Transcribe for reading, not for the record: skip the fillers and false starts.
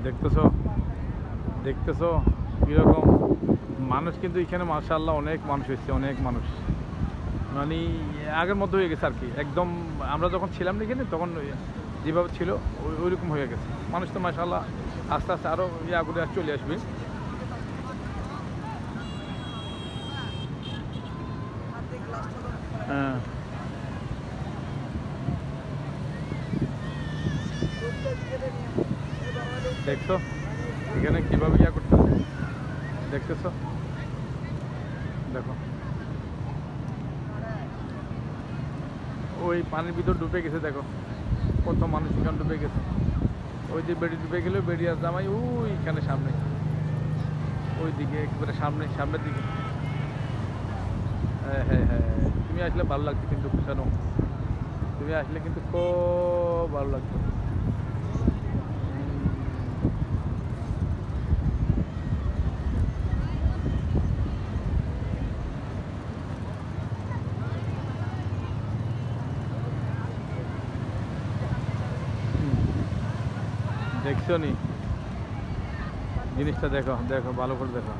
দেখতেছো দেখতেছো কীরকম মানুষ, কিন্তু এখানে মাশাআল্লাহ অনেক মানুষ হয়েছে, অনেক মানুষ, মানে আগের মতো হয়ে গেছে আর কি। একদম আমরা যখন ছিলাম না এখানে তখন যেভাবে ছিল ওইরকম হয়ে গেছে। মানুষ তো মাশাআল্লাহ আস্তে আস্তে আরও ইয়া করে চলে আসবে। হ্যাঁ, দেখছো এখানে কীভাবে ইয়া করতেছে, দেখতেছো, দেখো ওই পানির ভিতর ডুবে গেছে, দেখো কত মানুষ এখানে ডুবে গেছে। ওই যে বেড়ি ডুবে গেল, বেড়ি আর জামাই ওইখানে সামনে, ওই দিকে একেবারে সামনের দিকে। হ্যাঁ হ্যাঁ হ্যাঁ, তুমি আসলে ভালো লাগতো কিন্তু, শোনো তুমি আসলে কিন্তু খুব ভালো লাগতো। দেখছো নি জিনিসটা, দেখো দেখো ভালো করে দেখো।